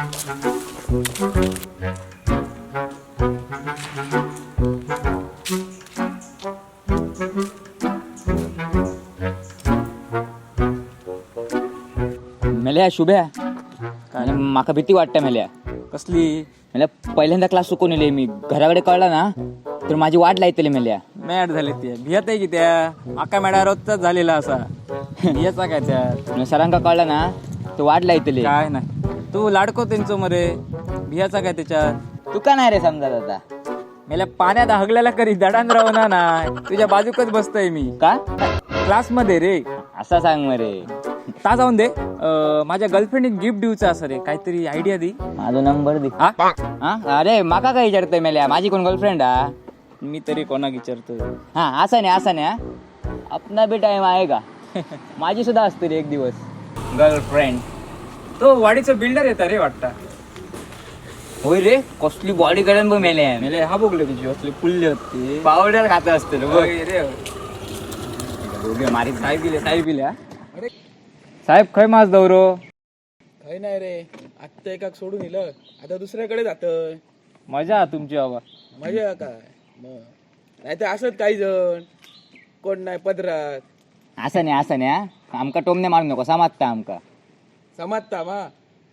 मेल्या शुभ्या आणि माका भीती वाटते मेल्या. कसली? मेल्या पहिल्यांदा क्लास चुकून मी घराकडे कळला ना तर माझी वाट लायतली मेल्या. मॅड झाले ते भियत आहे की त्या आका मॅडा रोजचाच झालेला असा भियाचा काय त्या सरांका कळला ना तर वाट लायतली. काय नाही तू लाडको त्यांचं मरे भियाचा काय त्याच्यात तुका नाही रे समजा आता. मेल्या पाण्यात हगल्याला करी दडान राहणार ना तुझ्या बाजूकच बसतोय मी का क्लास मध्ये रे. असा सांग मरे. ता जाऊन दे माझ्या गर्लफ्रेंड गिफ्ट देऊचा असं रे काहीतरी आयडिया दे. माझा नंबर दे. हा हा अरे माका काय विचारतोय मेल्या माझी कोण गर्लफ्रेंड हा. मी तरी कोणा विचारतो. हा असं नाही अपना भी टाइम आहे का. माझी सुद्धा असते रे एक दिवस गर्लफ्रेंड. तो वाडीचं बिल्डर येता रे वाटता. होय रे कसली बॉडी करून बघ मेल्या. मेले हा बघले तुझी असले पुल्ले होते पावडर खात असते रे. मारी साहेब गेल्या साहेब खय माझ दौरो. काही नाही रे आत्ता एकाक सोडून इलं आता दुसऱ्याकडे जातय. मजा तुमची बाबा. मजा काय मग नाही तर असत काही जण कोण नाही पदरात असं नाही आमका टोमने मारू नको समाजता आमका समाजता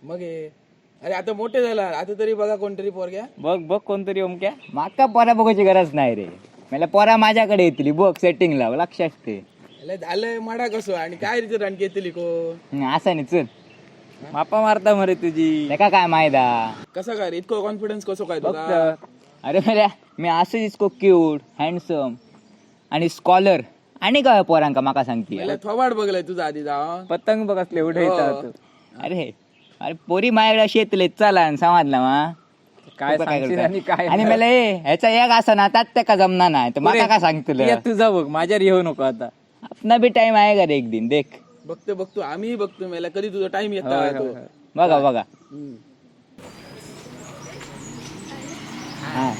मग हे अरे आता मोठे झाला आता तरी बघा कोणतरी पोरग्या. बघ कोणतरी ओमक्या. माका पोरा बघायची गरज नाही रे. मला पोरा माझ्याकडे येतली बघ सेटिंगला लक्षात ते. झालंय माडा कसो आणि काय रीती रणकी येतली कोण असं नाही चल मापा मारता मरे तुझी. का काय मायदा कसं काय रे इतकं कॉन्फिडन्स कसो काय तुला. बघ अरे मेल्या मी असं इतको क्यूट हँडसम आणि स्कॉलर आणि काय पोरांका माका सांगते. मला थोबाड बघलाय तुझा आधी जाऊन. पतंग बघ असले उठे येतात. अरे अरे पोरी माझ्याकडे अशी येतले चला समाजला मा काय सांगशील आणि काय आणि मला ह्याचा एक असा ना त्यात त्या का जमना नाही तर मला काय सांगतो ये तुझा बघ माझ्यावर येऊ नको आता. अपना भी टाइम आहे का रे एक दिन देख. बघतो आम्ही बघतो मला कधी तुझा टाइम होय, येता होय, होय. बघा हम्म. हा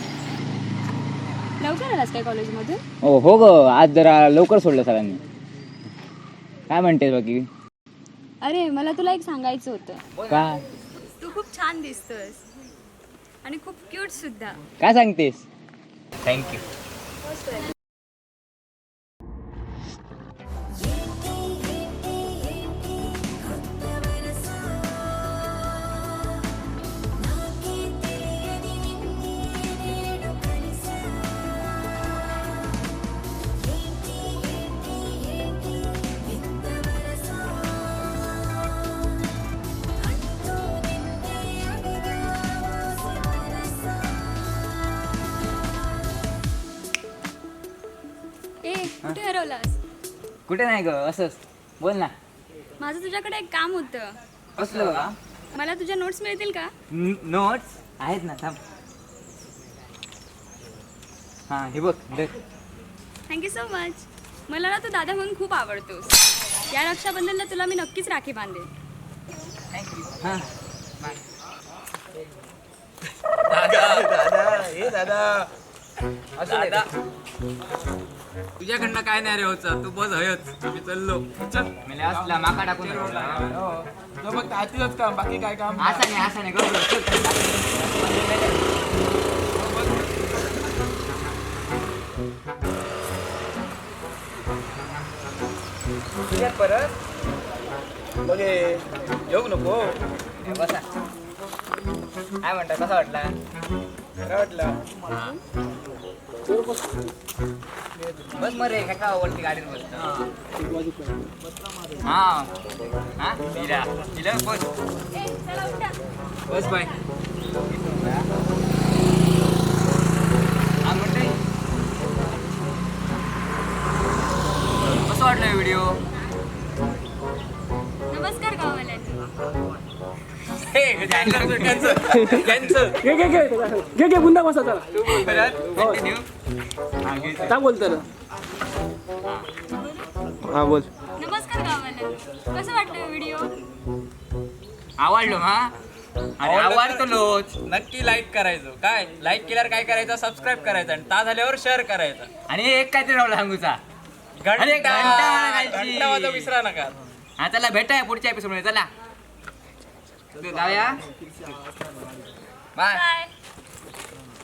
लवकर आलास काय कॉलेजमधून? हो ग आज जरा लवकर सोडलं सरांनी. काय म्हणतेस बाकी. अरे मला तुला एक सांगायचं होतं. काय तू खूप छान दिसतोस आणि खूप क्यूट सुद्धा. काय सांगतेस. थँक्यू. ए कुठे हरवलास? कुठे नाही ग असंच बोल ना. माझं तुझ्याकडे एक काम होतं. कसलं का. मला तुझ्या नोट्स मिळतील का? नोट्स आहेत ना थांब. हा हे बघ देख. Thank you so much. मला ना तू दादा म्हणून खूप आवडतोस. या रक्षाबंधनला तुला मी नक्कीच राखी बांधेन. हा तुझ्याकडनं काय नाही रे होतं तू बस हयच मी चाललो. चल मला असला माका टाकून फक्त आतीच काम बाकी काय काम असं नाही गं. परत बघ हे, येऊ नको. बसा. काय म्हणता कसा वाटला. काय वाटलं बस मरे काय का वरती गाडीत बसतो. हा हा हिरा हिला बस ए चला उठा. बस बाय. हा म्हणते कसं वाटलं व्हिडिओ. नमस्कार गावाल्यांनी. घे बुंदा बसा चला. काय बोलतो हा बोल. नमस्कार गावाल्यांनी. कसं वाटलं व्हिडिओ? आवडलो हा. अरे आवडतलोच. नक्की लाईक करायचं. काय लाईक केल्यावर काय करायचं सबस्क्राईब करायचं आणि ता झाल्यावर शेअर करायचं. आणि एक काहीतरी राहिला सांगूचा. घंटा वाजव विसरा नका. हा चला भेटाय पुढच्या एपिसोड मध्ये चला. तू जाऊया बाय बाय